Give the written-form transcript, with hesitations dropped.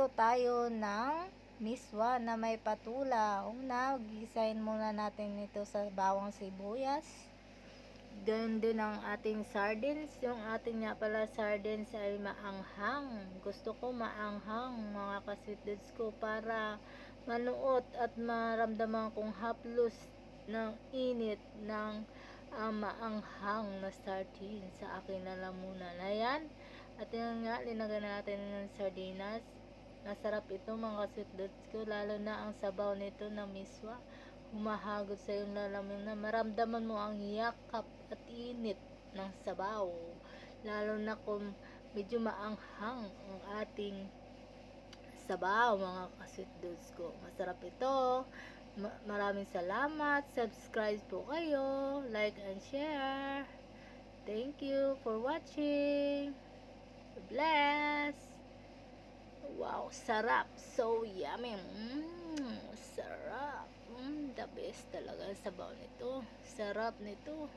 Magluluto tayo ng miswa na may patula. Una, gisahin muna natin ito sa bawang sibuyas. Ganun din ang ating sardines. Yung ating nga pala sardines ay maanghang. Gusto ko maanghang mga ka-sweet dudes ko para manuot at maramdaman kong haplos ng init ng maanghang na sardines sa aking lalamunan. Ayan. At yun nga, linagyan natin ng sardinas. Masarap ito mga ka-sweet dudes ko, lalo na ang sabaw nito na miswa. Humahagod sa iyong lalamunan na maramdaman mo ang yakap at init ng sabaw, lalo na kung medyo maanghang ang ating sabaw mga ka-sweet dudes ko. Masarap ito. Maraming salamat. Subscribe po kayo, like and share. Thank you for watching. Bless. Wow, sarap. So yummy. Sarap. The best talaga ang sabaw nito. Sarap nito.